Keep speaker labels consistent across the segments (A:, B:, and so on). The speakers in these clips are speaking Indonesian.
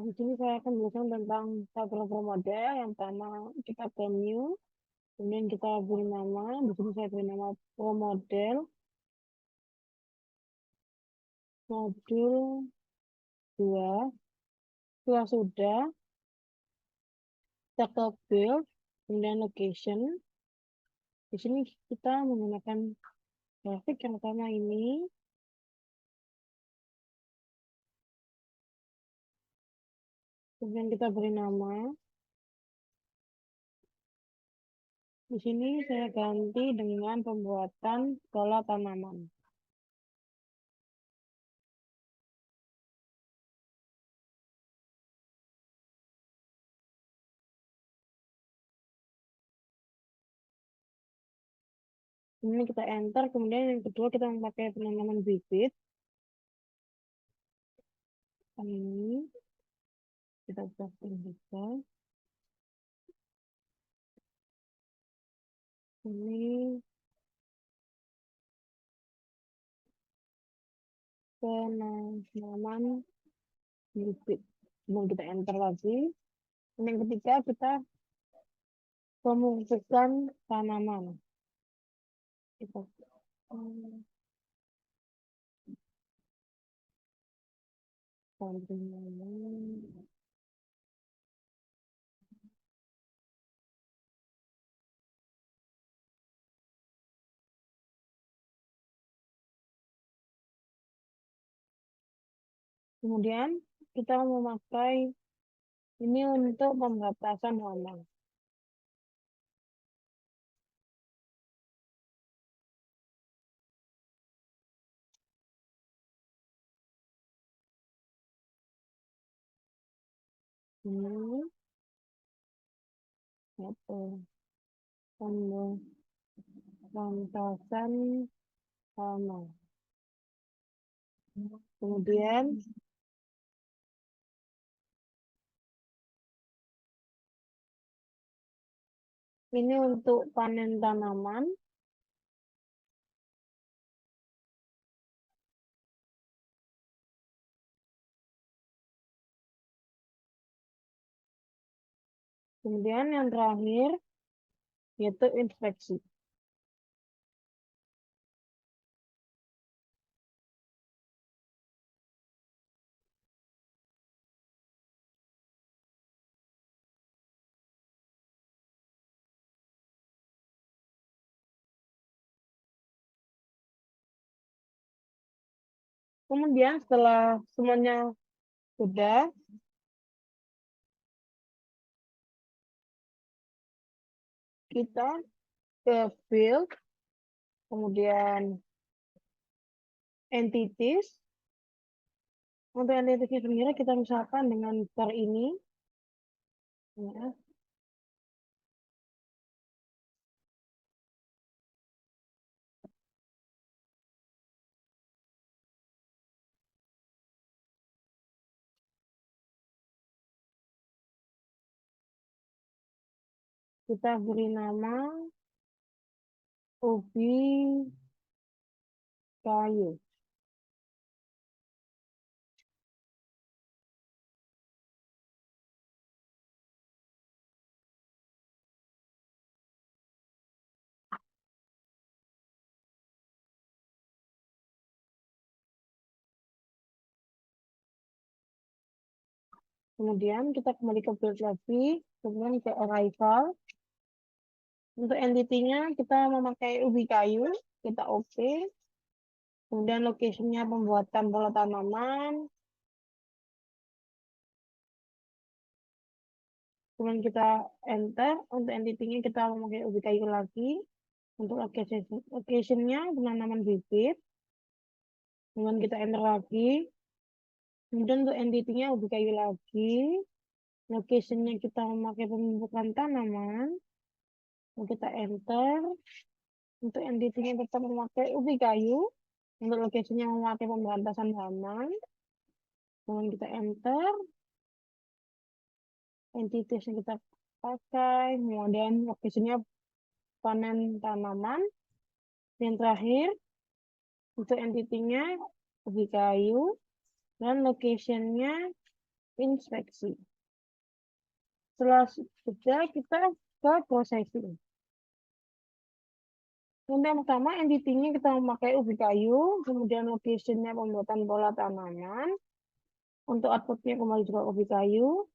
A: Di sini saya akan menjelaskan tentang beberapa model. Yang pertama kita ke new, kemudian kita beri nama. Di sini saya beri nama pro model, modul 2. Setelah sudah, kita ke build, kemudian location. Di sini kita menggunakan grafik yang pertama ini. Kemudian kita beri nama. Di sini saya ganti dengan pembuatan pola tanaman. Ini kita enter, kemudian yang kedua kita memakai penanaman bibit. Ini kita buka juga. Ini penanaman bibit. Kemudian kita enter lagi. Dan yang ketiga kita pemupukan tanaman. Kita tanaman. Kemudian kita memakai ini untuk pembatasan halaman. Ini pembatasan halaman. Kemudian ini untuk panen tanaman. Kemudian yang terakhir yaitu inspeksi. Kemudian setelah semuanya sudah, kita ke field, kemudian entities. Untuk entities sendiri kita misalkan dengan bar ini. Ya. Kita beri nama ubi kayu. Kemudian kita kembali ke build lagi, kemudian ke arrival. Untuk entity-nya kita memakai ubi kayu, kita oke. Kemudian location-nya pembuatan pola tanaman. Kemudian kita enter. Untuk entity-nya kita memakai ubi kayu lagi. Untuk location-nya penanaman bibit. Kemudian kita enter lagi. Kemudian untuk entity-nya ubi kayu lagi. Location-nya kita memakai pemupukan tanaman. Kemudian kita enter. Untuk entity-nya tetap memakai ubi kayu. Untuk location-nya memakai pemberantasan halaman. Kemudian kita enter. Entities yang kita pakai. Kemudian location-nya panen tanaman. Yang terakhir, untuk entity-nya ubi kayu. Dan location-nya inspeksi. Setelah sudah kita ke processing. Yang pertama, entity-nya kita memakai ubi kayu, kemudian location-nya pembuatan pola tanaman. Untuk output-nya kembali juga ubi kayu.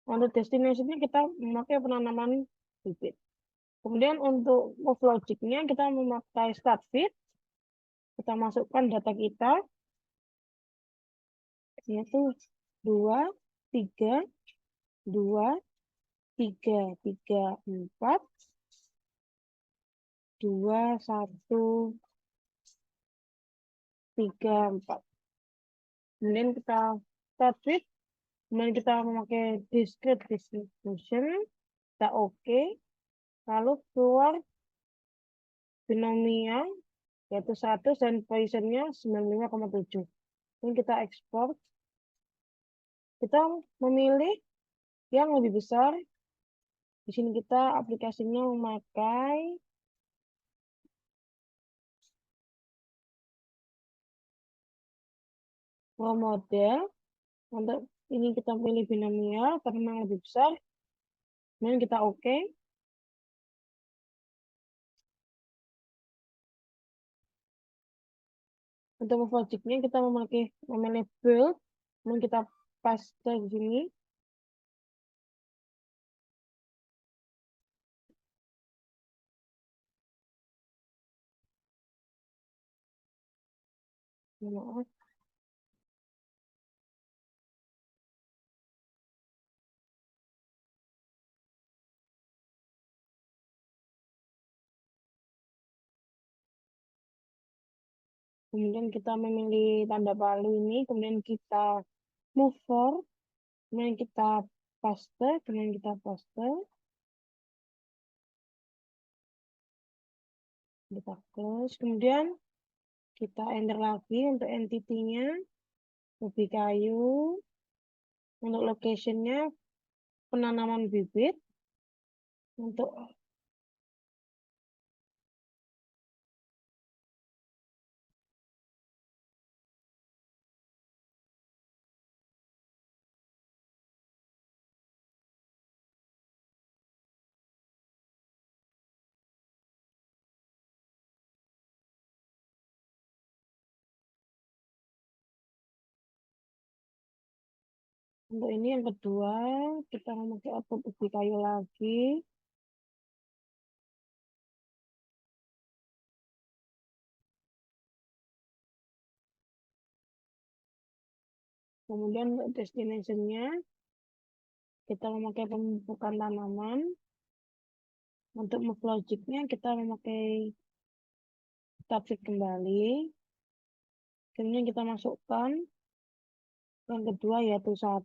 A: Untuk destination-nya kita memakai penanaman bibit. Kemudian untuk move logic-nya kita memakai start feed. Kita masukkan data kita, yaitu 2, 3, 2, 3, 3, 4, 2, 1, 3, 4. Kemudian kita start feed. Kemudian kita memakai discrete distribution. Kita oke. Lalu keluar binomial, yaitu 1 dan Poisson-nya 95,7. Ini kita ekspor. Kita memilih yang lebih besar. Di sini kita aplikasinya memakai raw model. Untuk ini kita pilih binomial karena yang lebih besar. Kemudian kita oke. Untuk move logic-nya kita memilih build. Kemudian kita paste di sini. Maaf. Kemudian kita memilih tanda palu ini, kemudian kita move forward, kemudian kita paste, kemudian kita paste, kita close, kemudian kita enter lagi untuk entity-nya, ubi kayu, untuk location-nya penanaman bibit, untuk ini yang kedua, kita memakai output ubi kayu lagi. Kemudian untuk destination-nya, kita memakai pemupukan tanaman. Untuk move logic-nya, kita memakai tablet kembali. Kemudian kita masukkan yang kedua, yaitu 1,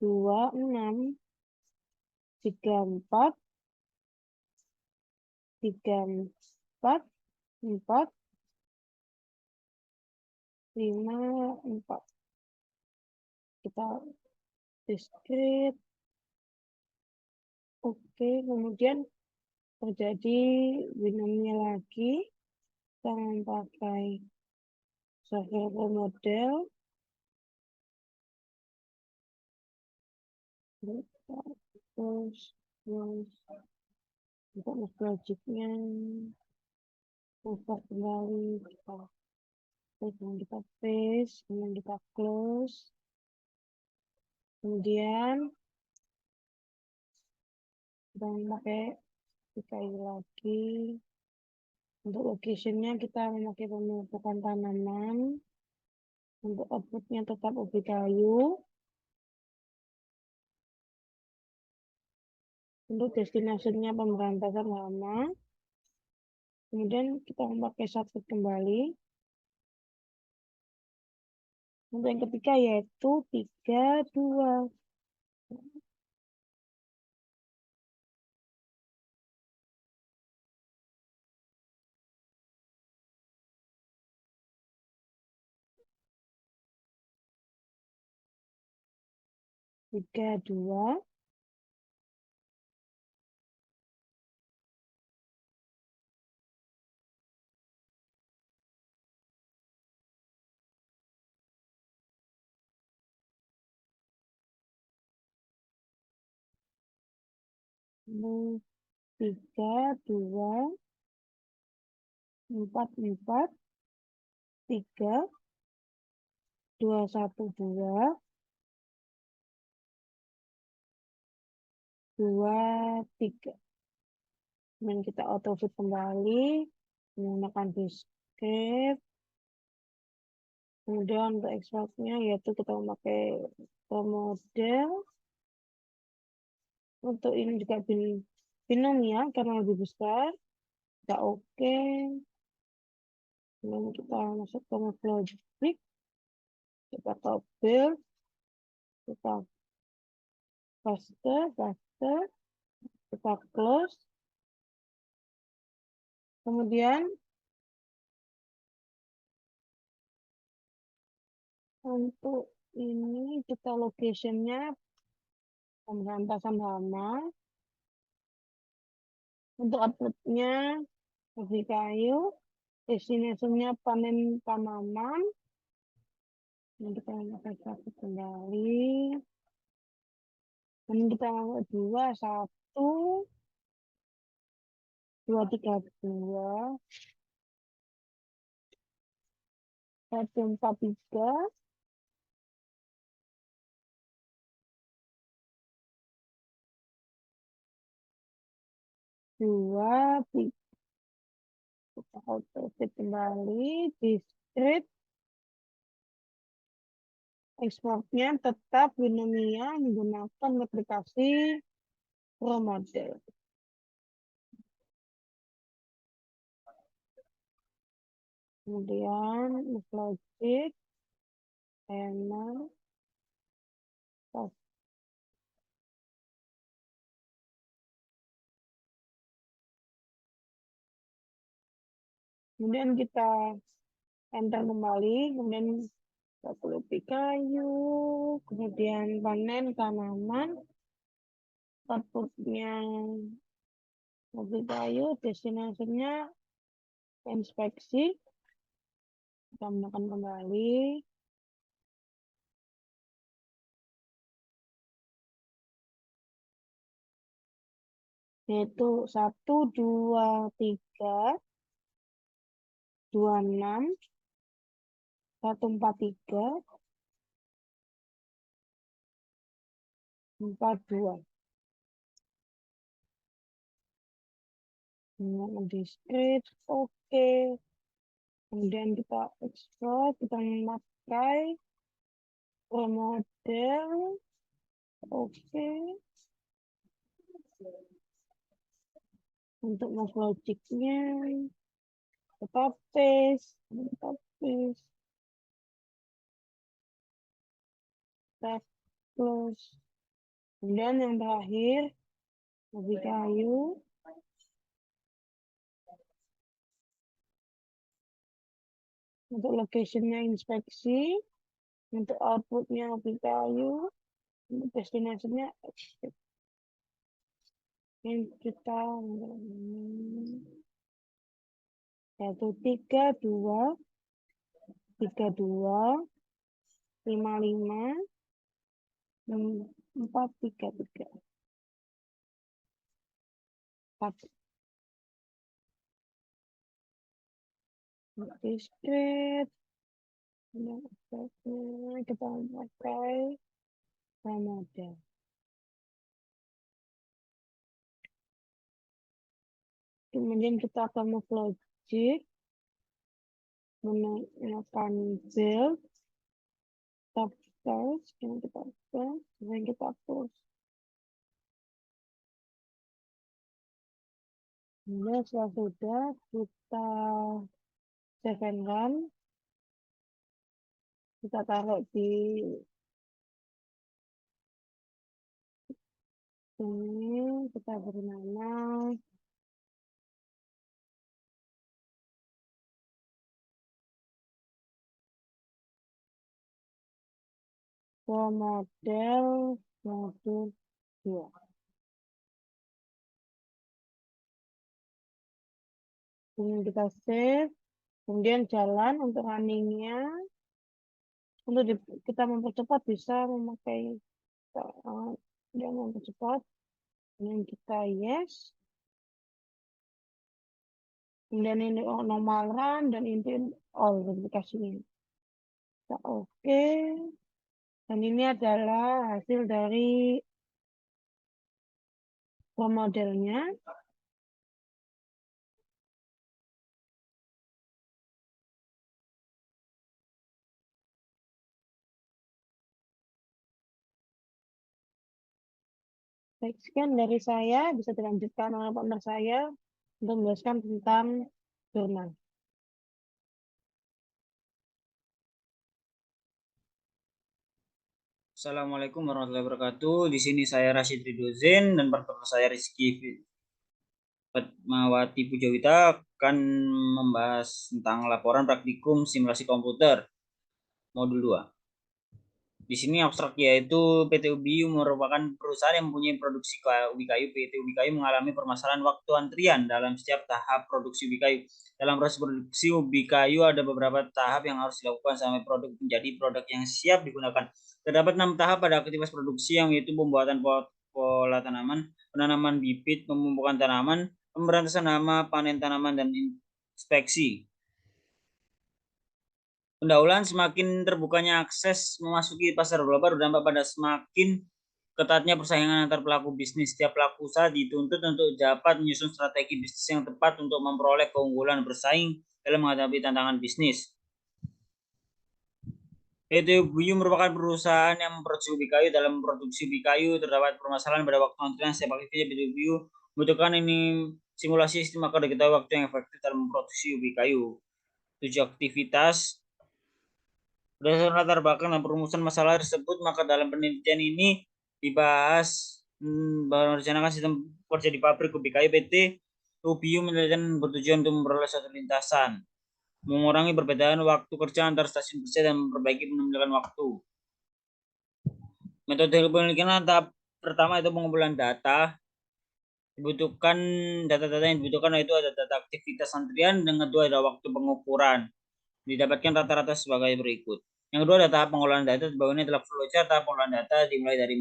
A: 2, 6, 3, 4, 3, 4, 4, 5, 4. Kita discrete. Oke, kemudian terjadi binomial lagi. Kita memakai software model. Terus untuk logiknya ubah kembali, kemudian kita paste, kemudian kita close, kemudian kita memakai kayu lagi. Untuk location-nya kita memakai pemupukan tanaman. Untuk output-nya tetap ubi kayu. Untuk destination-nya pemberantasan hama. Kemudian kita memakai subset kembali. Untuk yang ketiga yaitu 3, 2. Tiga, 2. 3, 2, 4, 4, 3, 2, 1, 2, 2, 3. Dan kita autofit kembali, menggunakan discrete. Kemudian untuk exportnya yaitu kita memakai model. Untuk ini juga binomial karena lebih besar. Kita oke. Kemudian kita masuk ke logic. Kita top build. Kita faster. Kita close. Kemudian untuk ini kita locationnya pemberantasan hama. Untuk outputnya lebih kayu. Destinasinya panen tanaman. Dan kita memakai satu kembali. Dan kita mau 2, 1, 2, 3, 2, 1, 4, 3, 2, 3. Kita autofit kembali, discrete. Ekspornya tetap binomial menggunakan aplikasi Pro Model. Kemudian logic, enak, kemudian kita enter kembali, kemudian kita pelupik kayu, kemudian panen tanaman, outputnya mobil kayu, destinasinya inspeksi, kita menekan kembali, yaitu 1, 2, 3, 2, 6, 1, 4, 3, 4, 2. Dengan discrete, oke. Kemudian kita ekspor, kita memakai model, oke. Untuk mas logiknya, kita paste, kita close. Kemudian yang terakhir, lebih kayu. Untuk locationnya inspeksi, untuk outputnya lebih kayu, untuk destinasinya exit. Yang kita yaitu 3, 2, 3, 2, 5, 5, 4, 3, 3. 4. Discrete. Kita pakai model. Kemudian kita akan move logic, menekan build, tab start, yang kita build, dan kita close. Kemudian setelah sudah kita save and run, kita taruh di sini, kita beri nama model modul 2. Kemudian kita save, kemudian jalan untuk runningnya. Untuk kita mempercepat bisa memakai dan mempercepat Ini kita yes. Kemudian ini normal run dan ini all verifikasinya. Kita oke. Dan ini adalah hasil dari modelnya. Baik, sekian dari saya. Bisa dilanjutkan oleh partner saya untuk menjelaskan tentang jurnal.
B: Assalamualaikum warahmatullahi wabarakatuh. Di sini saya Rashid Ridhozen dan partner saya Rizky Fatmawati Pujawita akan membahas tentang laporan praktikum simulasi komputer modul 2. Di sini abstrak yaitu PT UBI merupakan perusahaan yang mempunyai produksi ubi kayu. PT UBI kayu mengalami permasalahan waktu antrian dalam setiap tahap produksi ubi kayu. Dalam proses produksi ubi kayu ada beberapa tahap yang harus dilakukan sampai produk menjadi produk yang siap digunakan. Terdapat 6 tahap pada aktivitas produksi yang yaitu pembuatan pola tanaman, penanaman bibit, pemupukan tanaman, pemberantasan hama, panen tanaman, dan inspeksi. Pendahuluan semakin terbukanya akses memasuki pasar global berdampak pada semakin ketatnya persaingan antar pelaku bisnis. Setiap pelaku usaha dituntut untuk dapat menyusun strategi bisnis yang tepat untuk memperoleh keunggulan bersaing dalam menghadapi tantangan bisnis. PT UBI merupakan perusahaan yang memproduksi ubi kayu. Dalam produksi ubi kayu terdapat permasalahan pada waktu antrian. Setiap aktivitas PT UBI membutuhkan simulasi sistem agar diketahui waktu yang efektif dalam memproduksi ubi kayu. 7 aktivitas. Berdasarkan latar belakang dan perumusan masalah tersebut, maka dalam penelitian ini dibahas merencanakan sistem kerja di pabrik ubi kayu. PT UBI menelitikan bertujuan untuk memperoleh suatu lintasan, mengurangi perbedaan waktu kerja antar stasiun kerja dan memperbaiki penempatan waktu. Metode penelitian tahap pertama itu pengumpulan data. Dibutuhkan data-data yang dibutuhkan yaitu ada data aktivitas antrian, dan kedua ada waktu pengukuran. Didapatkan rata-rata sebagai berikut. Yang kedua, data pengolahan data. Di bawah ini adalah flowchart tahap pengolahan data dimulai dari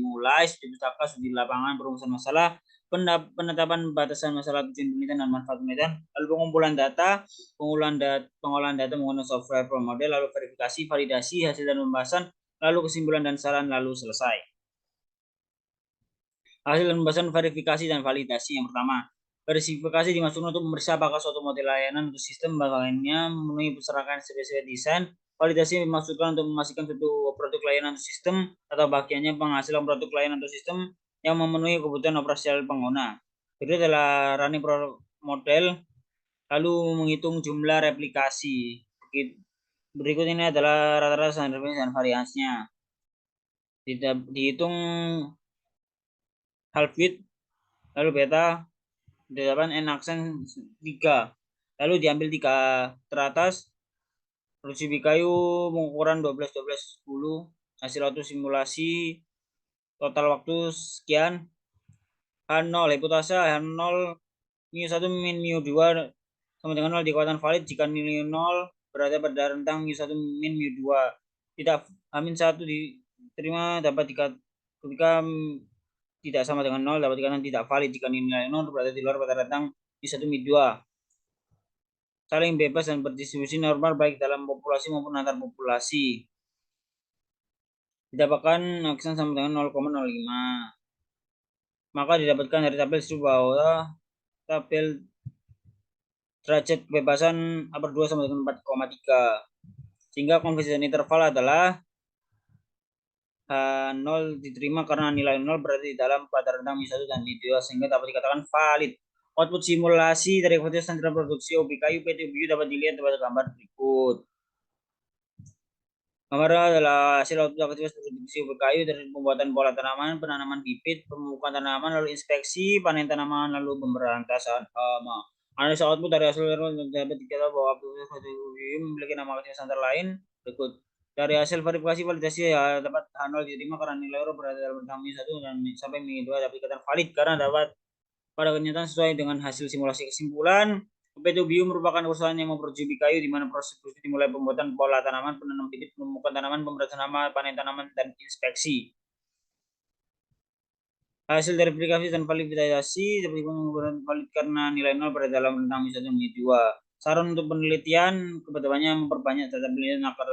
B: studi pustaka, studi lapangan, perumusan masalah, penetapan batasan masalah, tujuan penelitian dan manfaat penelitian, lalu pengumpulan data, pengolahan data menggunakan software model, lalu verifikasi, validasi, hasil dan pembahasan, lalu kesimpulan dan saran, lalu selesai. Hasil dan pembahasan verifikasi dan validasi. Yang pertama, verifikasi dimaksudkan untuk memeriksa apakah suatu model layanan atau sistem bahannya memenuhi persyaratan spesifikasi desain. Validasi dimaksudkan untuk memastikan suatu produk layanan atau sistem atau bagiannya penghasilan produk layanan atau sistem yang memenuhi kebutuhan operasional pengguna. Kedua adalah running model, lalu menghitung jumlah replikasi. Berikut ini adalah rata-rata standar dan variansinya. Dihitung half width, lalu beta 8 n aksen 3, lalu diambil 3 teratas. Produksi kayu pengukuran 12 12 10, hasil waktu simulasi total waktu sekian. H0 hipotesa H0 μ1 min μ2 sama dengan 0 dikatakan valid jika nilai 0 berada pada rentang μ1 min μ2. Tidak H-1 diterima dapat ketika tidak sama dengan 0 dapat dikatakan tidak valid jika nilai 0 berada di luar pada rentang μ1 min 2. Saling bebas dan berdistribusi normal baik dalam populasi maupun antar populasi. Didapatkan aksen sama dengan 0,05. Maka didapatkan dari tabel di bawah tabel derajat kebebasan upper 2 sama dengan 4,3. Sehingga konversitas interval adalah H0 diterima karena nilai 0 berada di dalam pada rentang μ1 dan μ2 sehingga dapat dikatakan valid. Output simulasi dari aktivitas sentra produksi ubi kayu PT UBI dapat dilihat pada gambar berikut. Gambar adalah hasil output aktivitas produksi ubi kayu dari pembuatan pola tanaman, penanaman bibit, pemupukan tanaman, lalu inspeksi, panen tanaman, lalu pemberantasan hama. Analisa output dari hasil dapat dikatakan bahwa aktivitas produksi ubi memiliki nama aktivitas antara lain berikut. Dari hasil verifikasi validasi ya, dapat H0 diterima karena nilai euro berada dalam rentang μ1 dan sampai μ2 dapat dikatakan valid karena dapat pada kenyataan sesuai dengan hasil simulasi. Kesimpulan, PT UBI merupakan perusahaan yang memproduksi ubi kayu di mana proses produksi dimulai pembuatan pola tanaman, penanaman bibit, pemupukan tanaman, pemberantasan hama, panen tanaman, dan inspeksi. Hasil dari verifikasi dan validasi dapat valid karena nilai 0 pada dalam rentang bisa 2. Saran untuk penelitian kedepannya memperbanyak data penelitian agar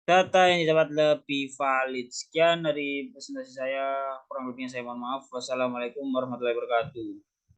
B: data yang didapat lebih valid. Sekian dari presentasi saya, kurang lebihnya saya mohon maaf. Wassalamualaikum warahmatullahi wabarakatuh.